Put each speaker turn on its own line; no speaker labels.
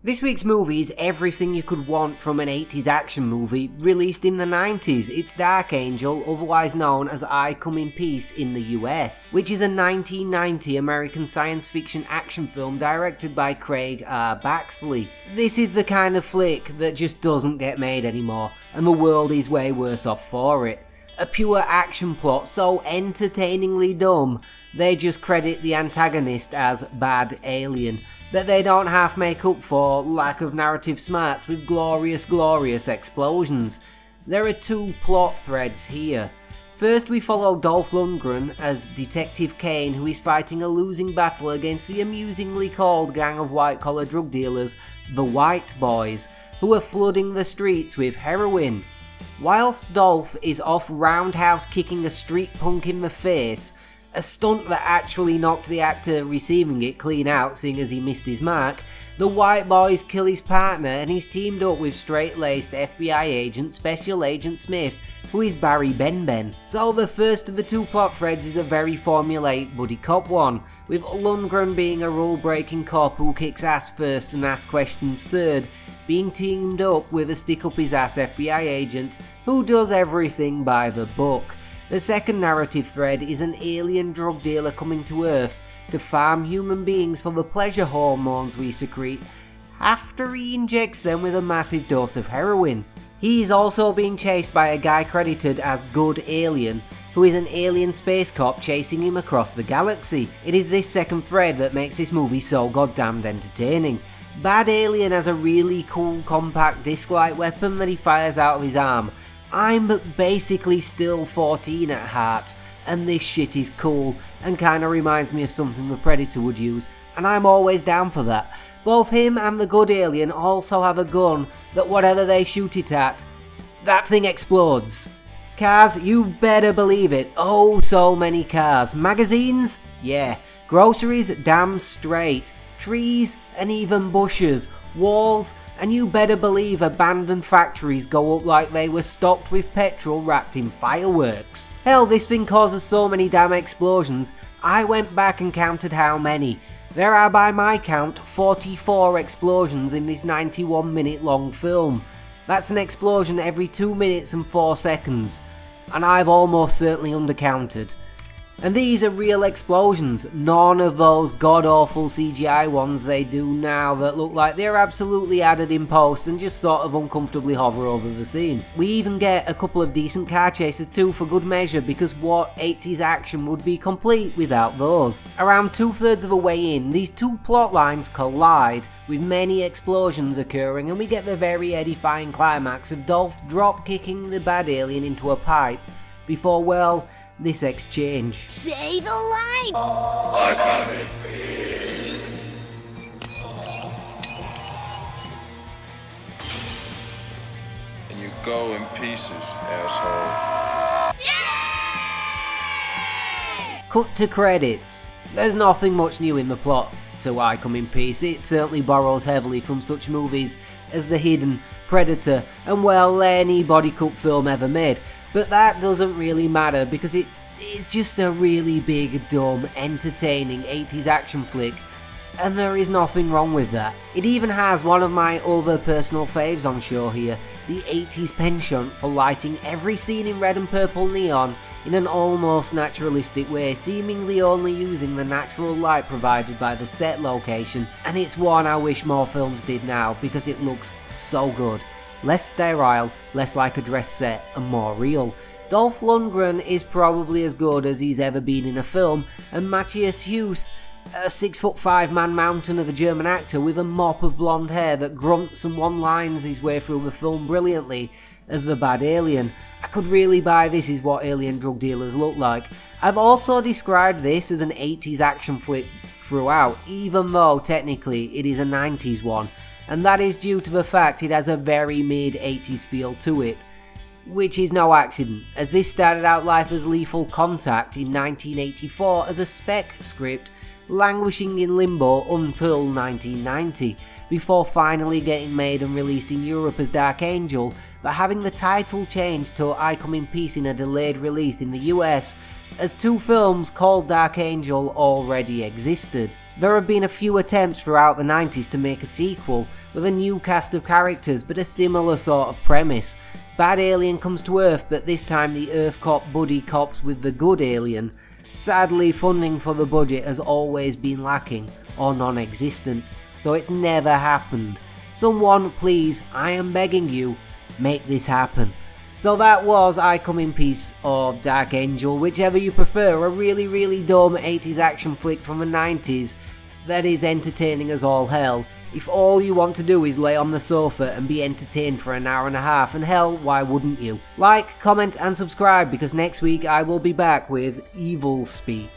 This week's movie is everything you could want from an 80s action movie released in the 90s. It's Dark Angel, otherwise known as I Come in Peace in the US, which is a 1990 American science fiction action film directed by Craig R. Baxley. This is the kind of flick that just doesn't get made anymore, and the world is way worse off for it. A pure action plot so entertainingly dumb, they just credit the antagonist as Bad Alien, that they don't half make up for lack of narrative smarts with glorious explosions. There are two plot threads here. First, we follow Dolph Lundgren as Detective Kane, who is fighting a losing battle against the amusingly called gang of white-collar drug dealers, the White Boys, who are flooding the streets with heroin. Whilst Dolph is off roundhouse kicking a street punk in the face, a stunt that actually knocked the actor receiving it clean out, seeing as he missed his mark, the White Boys kill his partner and he's teamed up with straight-laced FBI agent Special Agent Smith, who is Barry Benben. So the first of the two plot threads is a very formulaic buddy cop one, with Lundgren being a rule-breaking cop who kicks ass first and asks questions third, being teamed up with a stick-up-his-ass FBI agent who does everything by the book. The second narrative thread is an alien drug dealer coming to Earth to farm human beings for the pleasure hormones we secrete after he injects them with a massive dose of heroin. He is also being chased by a guy credited as Good Alien, who is an alien space cop chasing him across the galaxy. It is this second thread that makes this movie so goddamned entertaining. Bad Alien has a really cool compact disc-like weapon that he fires out of his arm. I'm basically still 14 at heart, and this shit is cool and kinda reminds me of something the Predator would use, and I'm always down for that. Both him and the Good Alien also have a gun that whatever they shoot it at, that thing explodes. Cars, you better believe it. Oh, so many cars. Magazines? Yeah. Groceries? Damn straight. Trees and even bushes. Walls, and you better believe abandoned factories go up like they were stocked with petrol wrapped in fireworks. Hell, this thing causes so many damn explosions, I went back and counted how many. There are, by my count, 44 explosions in this 91-minute long film. That's an explosion every 2 minutes and 4 seconds, and I've almost certainly undercounted. And these are real explosions, none of those god-awful CGI ones they do now that look like they're absolutely added in post and just sort of uncomfortably hover over the scene. We even get a couple of decent car chases too for good measure, because what 80s action would be complete without those? Around 2/3 of the way in, these two plot lines collide, with many explosions occurring, and we get the very edifying climax of Dolph drop-kicking the Bad Alien into a pipe before, well, this exchange.
Say the line!
I come in peace. And you go in pieces, asshole.
Yay!
Cut to credits. There's nothing much new in the plot to I Come in Peace. It certainly borrows heavily from such movies as The Hidden, Predator, and well, any body cult film ever made. But that doesn't really matter because it is just a really big, dumb, entertaining 80s action flick, and there is nothing wrong with that. It even has one of my other personal faves on show here, the 80s penchant for lighting every scene in red and purple neon in an almost naturalistic way, seemingly only using the natural light provided by the set location, and it's one I wish more films did now because it looks so good. Less sterile, less like a dress set, and more real. Dolph Lundgren is probably as good as he's ever been in a film, and Matthias Hues, a 6'5" man mountain of a German actor with a mop of blonde hair that grunts and one-lines his way through the film brilliantly as the Bad Alien. I could really buy this is what alien drug dealers look like. I've also described this as an 80s action flick throughout, even though technically it is a 90s one, and that is due to the fact it has a very mid-80s feel to it. Which is no accident, as this started out life as Lethal Contact in 1984 as a spec script, languishing in limbo until 1990, before finally getting made and released in Europe as Dark Angel, but having the title changed to I Come in Peace in a delayed release in the US, as two films called Dark Angel already existed. There have been a few attempts throughout the 90s to make a sequel, with a new cast of characters but a similar sort of premise. Bad alien comes to Earth, but this time the Earth cop buddy cops with the good alien. Sadly, funding for the budget has always been lacking, or non-existent, so it's never happened. Someone, please, I am begging you, make this happen. So that was I Come in Peace or Dark Angel, whichever you prefer, a really dumb 80s action flick from the 90s that is entertaining as all hell. If all you want to do is lay on the sofa and be entertained for an hour and a half, and hell, why wouldn't you? Like, comment and subscribe, because next week I will be back with Evil Speak.